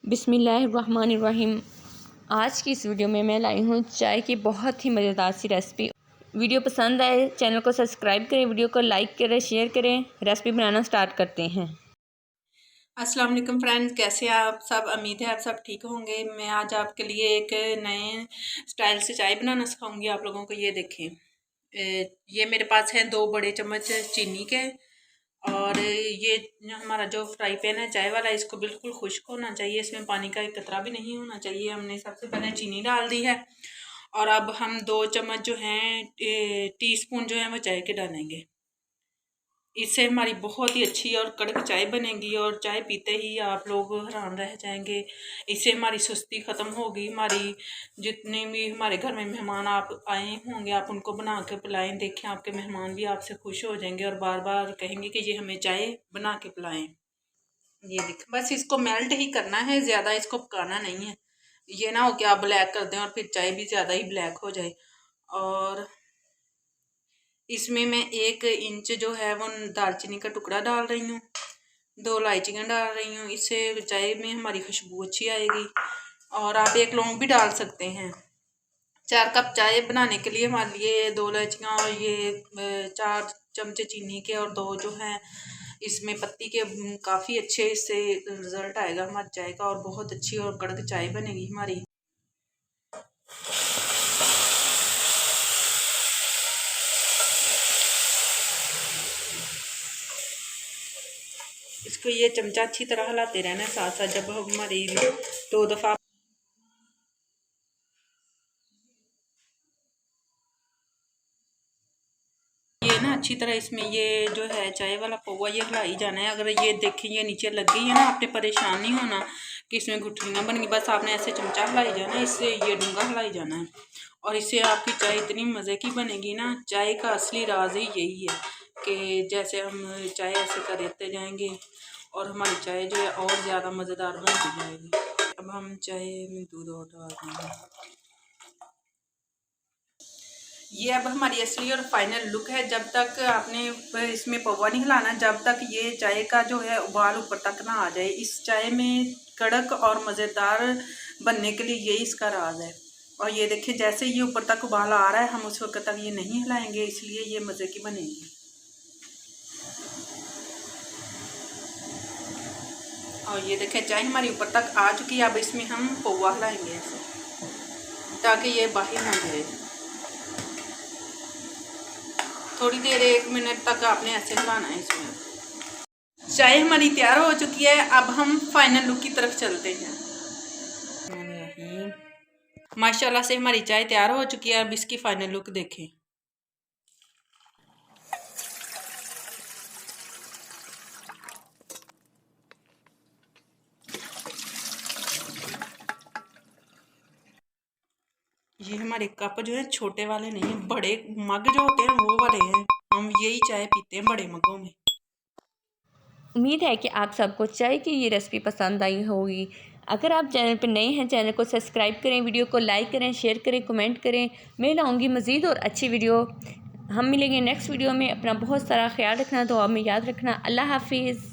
बिस्मिल्लाहिर्रहमानिर्रहीम। आज की इस वीडियो में मैं लाई हूँ चाय की बहुत ही मज़ेदार सी रेसिपी। वीडियो पसंद आए चैनल को सब्सक्राइब करें, वीडियो को लाइक करें, शेयर करें। रेसिपी बनाना स्टार्ट करते हैं। अस्सलाम वालेकुम फ्रेंड्स, कैसे हैं आप सब। उम्मीद है आप सब ठीक होंगे। मैं आज आपके लिए एक नए स्टाइल से चाय बनाना सिखाऊंगी आप लोगों को। ये देखें, ये मेरे पास है 2 बड़े चम्मच चीनी के। और ये हमारा जो फ्राई पैन है चाय वाला, इसको बिल्कुल खुश्क होना चाहिए, इसमें पानी का एक कतरा भी नहीं होना चाहिए। हमने सबसे पहले चीनी डाल दी है और अब हम 2 चम्मच जो हैं टीस्पून जो है वो चाय के डालेंगे। इससे हमारी बहुत ही अच्छी और कड़क चाय बनेगी और चाय पीते ही आप लोग हैरान रह जाएंगे। इससे हमारी सुस्ती ख़त्म होगी। हमारी जितने भी हमारे घर में मेहमान आप आए होंगे, आप उनको बना के पिलाएं। देखें, आपके मेहमान भी आपसे खुश हो जाएंगे और बार बार कहेंगे कि ये हमें चाय बना के पिलाएं। ये देखें, बस इसको मेल्ट ही करना है, ज़्यादा इसको पकाना नहीं है। ये ना हो कि आप ब्लैक कर दें और फिर चाय भी ज़्यादा ही ब्लैक हो जाए। और इसमें मैं 1 इंच जो है वो दालचीनी का टुकड़ा डाल रही हूँ, 2 इलायचियाँ डाल रही हूँ। इससे चाय में हमारी खुशबू अच्छी आएगी। और आप 1 लौंग भी डाल सकते हैं। 4 कप चाय बनाने के लिए हमारे लिए 2 इलायचियाँ और ये 4 चमचे चीनी के और 2 जो हैं इसमें पत्ती के काफ़ी अच्छे इससे रिज़ल्ट आएगा हमारी चाय का और बहुत अच्छी और कड़क चाय बनेगी हमारी। इसको ये चमचा अच्छी तरह हिलाते रहना है साथ साथ। जब हमारी 2 दफ़ा ये ना अच्छी तरह इसमें ये जो है चाय वाला पौवा ये हिलाई जाना है। अगर ये देखें ये नीचे लग गई है ना, आपने परेशान नहीं होना कि इसमें गुठलियाँ बन गई। बस आपने ऐसे चमचा हिलाई जाना है, इससे ये डूंगा हिलाई जाना है और इससे आपकी चाय इतनी मज़े की बनेगी ना। चाय का असली राज ही यही है कि जैसे हम चाय ऐसे करते जाएंगे और हमारी चाय जो है और ज़्यादा मज़ेदार बनती जाएगी। अब हम चाय में दूध और डाल देंगे। ये अब हमारी असली और फाइनल लुक है। जब तक आपने इसमें पौवा नहीं हिलाना, जब तक ये चाय का जो है उबाल ऊपर तक ना आ जाए। इस चाय में कड़क और मज़ेदार बनने के लिए यही इसका राज है। और ये देखिए, जैसे ये ऊपर तक उबाल आ रहा है, हम उस वक्त तक ये नहीं हिलाएंगे, इसलिए ये मज़े की बनेगी। और ये देखिए चाय हमारी ऊपर तक आ चुकी है। अब इसमें हम पौवा हिलाएंगे ऐसे ताकि ये बाहर ना जाए। थोड़ी देर 1 मिनट तक आपने ऐसे हिलाना है। इसमें चाय हमारी तैयार हो चुकी है। अब हम फाइनल लुक की तरफ चलते हैं। माशाल्लाह से हमारी चाय तैयार हो चुकी है। अब इसकी फाइनल लुक देखें। ये हमारे कप जो है छोटे वाले नहीं, बड़े मग जो होते हैं वो वाले हैं। हम यही चाय पीते हैं बड़े मगों में। उम्मीद है कि आप सबको चाय की ये रेसिपी पसंद आई होगी। अगर आप चैनल पर नए हैं, चैनल को सब्सक्राइब करें, वीडियो को लाइक करें, शेयर करें, कमेंट करें। मैं लाऊंगी मज़ीद और अच्छी वीडियो। हम मिलेंगे नेक्स्ट वीडियो में। अपना बहुत सारा ख्याल रखना, दुआ में याद रखना। अल्लाह हाफिज़।